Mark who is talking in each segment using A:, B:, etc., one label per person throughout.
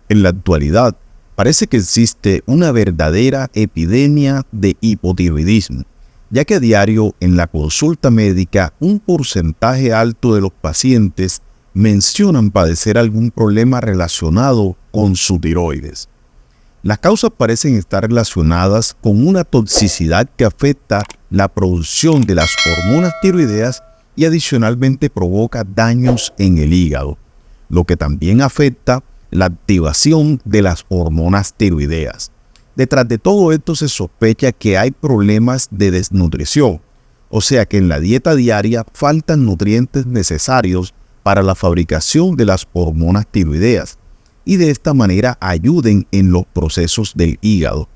A: En la actualidad, parece que existe una verdadera epidemia de hipotiroidismo, ya que a diario en la consulta médica un porcentaje alto de los pacientes mencionan padecer algún problema relacionado con su tiroides. Las causas parecen estar relacionadas con una toxicidad que afecta la producción de las hormonas tiroideas y adicionalmente provoca daños en el hígado, lo que también afecta la activación de las hormonas tiroideas. Detrás de todo esto se sospecha que hay problemas de desnutrición, o sea que en la dieta diaria faltan nutrientes necesarios para la fabricación de las hormonas tiroideas y de esta manera ayuden en los procesos del hígado.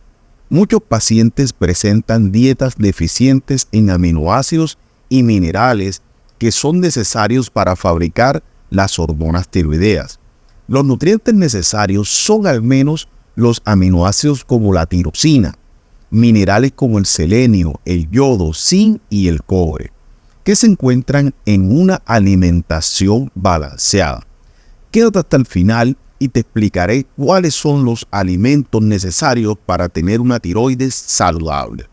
A: Muchos pacientes presentan dietas deficientes en aminoácidos y minerales que son necesarios para fabricar las hormonas tiroideas. Los nutrientes necesarios son al menos los aminoácidos como la tirosina, minerales como el selenio, el yodo, zinc y el cobre, que se encuentran en una alimentación balanceada. Quédate hasta el final y te explicaré cuáles son los alimentos necesarios para tener una tiroides saludable.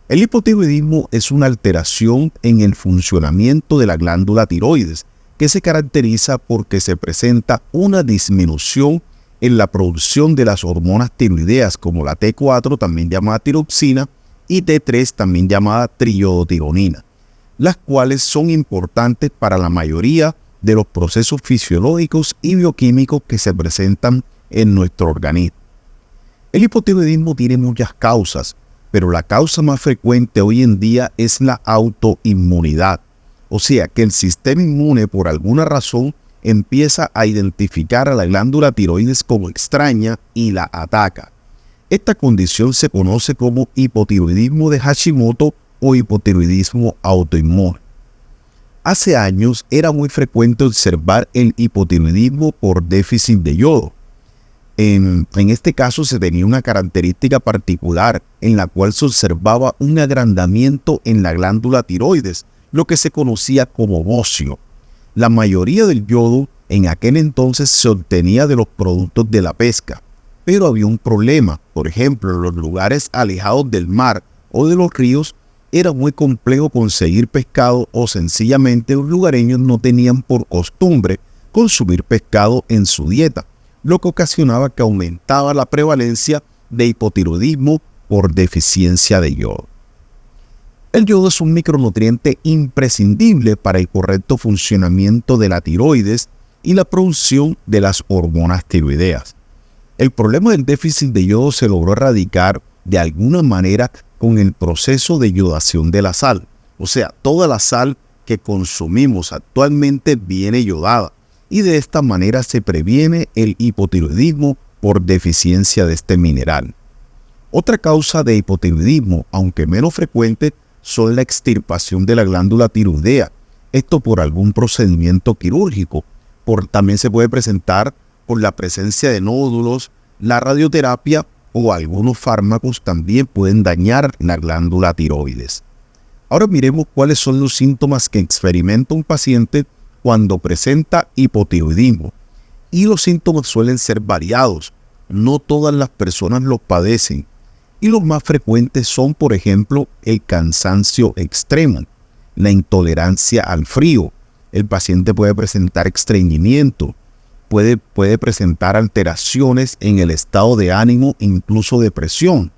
A: El hipotiroidismo es una alteración en el funcionamiento de la glándula tiroides, que se caracteriza porque se presenta una disminución en la producción de las hormonas tiroideas como la T4, también llamada tiroxina, y T3, también llamada triiodotironina, las cuales son importantes para la mayoría de los procesos fisiológicos y bioquímicos que se presentan en nuestro organismo. El hipotiroidismo tiene muchas causas, pero la causa más frecuente hoy en día es la autoinmunidad. O sea que el sistema inmune por alguna razón empieza a identificar a la glándula tiroides como extraña y la ataca. Esta condición se conoce como hipotiroidismo de Hashimoto o hipotiroidismo autoinmune. Hace años era muy frecuente observar el hipotiroidismo por déficit de yodo. En este caso se tenía una característica particular en la cual se observaba un agrandamiento en la glándula tiroides, lo que se conocía como bocio. La mayoría del yodo en aquel entonces se obtenía de los productos de la pesca, pero había un problema. Por ejemplo, en los lugares alejados del mar o de los ríos era muy complejo conseguir pescado o sencillamente los lugareños no tenían por costumbre consumir pescado en su dieta, lo que ocasionaba que aumentaba la prevalencia de hipotiroidismo por deficiencia de yodo. El yodo es un micronutriente imprescindible para el correcto funcionamiento de la tiroides y la producción de las hormonas tiroideas. El problema del déficit de yodo se logró erradicar de alguna manera con el proceso de yodación de la sal. O sea, toda la sal que consumimos actualmente viene yodada y de esta manera se previene el hipotiroidismo por deficiencia de este mineral. Otra causa de hipotiroidismo, aunque menos frecuente, son la extirpación de la glándula tiroidea. Esto por algún procedimiento quirúrgico. También se puede presentar por la presencia de nódulos, la radioterapia o algunos fármacos también pueden dañar la glándula tiroides. Ahora miremos cuáles son los síntomas que experimenta un paciente cuando presenta hipotiroidismo. Y los síntomas suelen ser variados. No todas las personas los padecen. Y los más frecuentes son, por ejemplo, el cansancio extremo, la intolerancia al frío. El paciente puede presentar estreñimiento, puede presentar alteraciones en el estado de ánimo, incluso depresión.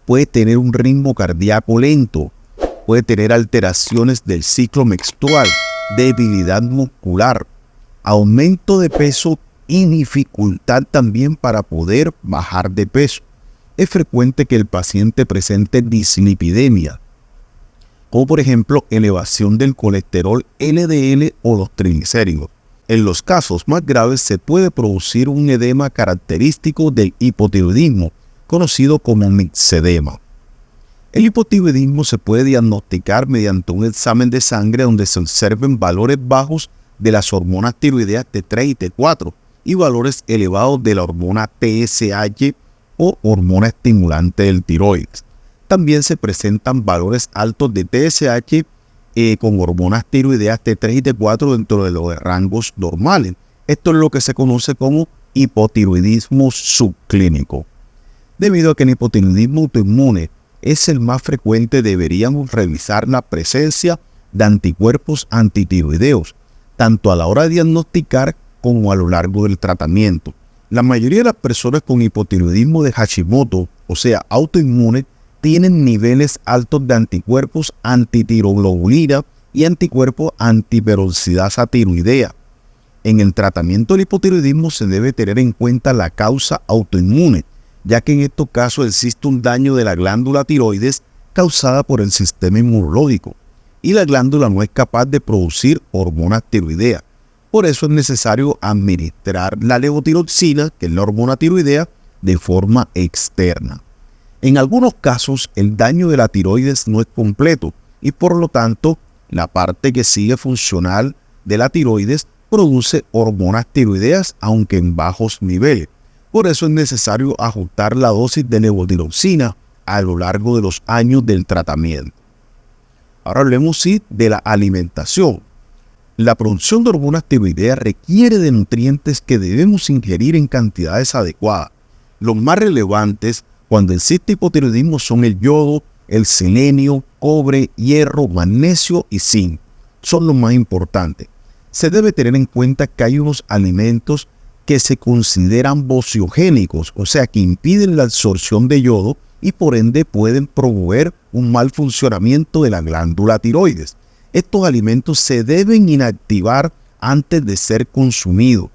A: Puede tener un ritmo cardíaco lento, puede tener alteraciones del ciclo menstrual, debilidad muscular, aumento de peso y dificultad también para poder bajar de peso. Es frecuente que el paciente presente dislipidemia, como por ejemplo elevación del colesterol LDL o los triglicéridos. En los casos más graves se puede producir un edema característico del hipotiroidismo, conocido como mixedema. El hipotiroidismo se puede diagnosticar mediante un examen de sangre donde se observen valores bajos de las hormonas tiroideas T3 y T4 y valores elevados de la hormona TSH o hormona estimulante del tiroides. También se presentan valores altos de TSH con hormonas tiroideas T3 y T4 dentro de los rangos normales. Esto es lo que se conoce como hipotiroidismo subclínico. Debido a que el hipotiroidismo autoinmune es el más frecuente, deberíamos revisar la presencia de anticuerpos antitiroideos, tanto a la hora de diagnosticar como a lo largo del tratamiento. La mayoría de las personas con hipotiroidismo de Hashimoto, o sea, autoinmune, tienen niveles altos de anticuerpos antitiroglobulina y anticuerpos antiperoxidasa tiroidea. En el tratamiento del hipotiroidismo se debe tener en cuenta la causa autoinmune, ya que en estos casos existe un daño de la glándula tiroides causada por el sistema inmunológico, y la glándula no es capaz de producir hormonas tiroideas. Por eso es necesario administrar la levotiroxina, que es la hormona tiroidea, de forma externa. En algunos casos, el daño de la tiroides no es completo y por lo tanto, la parte que sigue funcional de la tiroides produce hormonas tiroideas, aunque en bajos niveles. Por eso es necesario ajustar la dosis de levotiroxina a lo largo de los años del tratamiento. Ahora hablemos de la alimentación. La producción de hormonas tiroideas requiere de nutrientes que debemos ingerir en cantidades adecuadas. Los más relevantes cuando existe hipotiroidismo son el yodo, el selenio, cobre, hierro, magnesio y zinc. Son los más importantes. Se debe tener en cuenta que hay unos alimentos que se consideran bociogénicos, o sea que impiden la absorción de yodo y por ende pueden promover un mal funcionamiento de la glándula tiroides. Estos alimentos se deben inactivar antes de ser consumidos.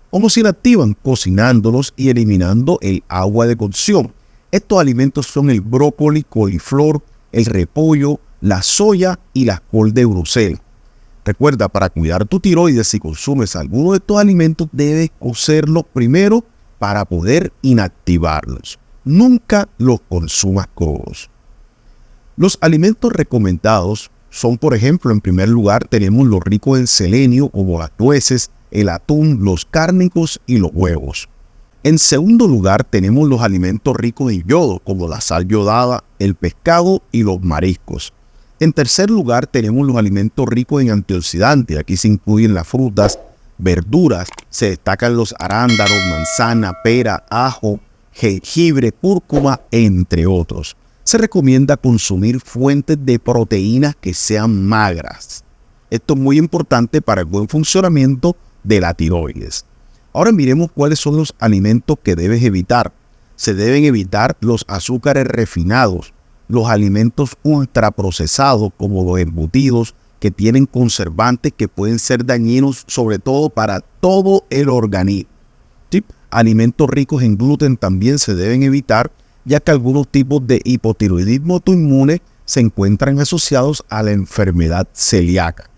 A: ¿Cómo se inactivan? Cocinándolos y eliminando el agua de cocción. Estos alimentos son el brócoli, coliflor, el repollo, la soya y la col de Bruselas. Recuerda, para cuidar tu tiroides, si consumes alguno de estos alimentos, debes cocerlos primero para poder inactivarlos. Nunca los consumas crudos. Los alimentos recomendados son, por ejemplo, en primer lugar tenemos los ricos en selenio, como las nueces, el atún, los cárnicos y los huevos. En segundo lugar tenemos los alimentos ricos en yodo, como la sal yodada, el pescado y los mariscos. En tercer lugar tenemos los alimentos ricos en antioxidantes. Aquí se incluyen las frutas, verduras, se destacan los arándanos, manzana, pera, ajo, jengibre, cúrcuma, entre otros. Se recomienda consumir fuentes de proteínas que sean magras. Esto es muy importante para el buen funcionamiento de la tiroides. Ahora miremos cuáles son los alimentos que debes evitar. Se deben evitar los azúcares refinados, los alimentos ultraprocesados como los embutidos que tienen conservantes que pueden ser dañinos sobre todo para todo el organismo. ¿Sí? Alimentos ricos en gluten también se deben evitar, ya que algunos tipos de hipotiroidismo autoinmune se encuentran asociados a la enfermedad celíaca.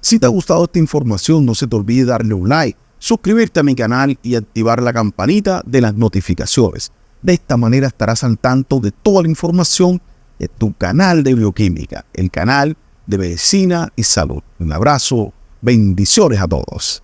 A: Si te ha gustado esta información, no se te olvide darle un like, suscribirte a mi canal y activar la campanita de las notificaciones. De esta manera estarás al tanto de toda la información de tu canal de bioquímica, el canal de medicina y salud. Un abrazo, bendiciones a todos.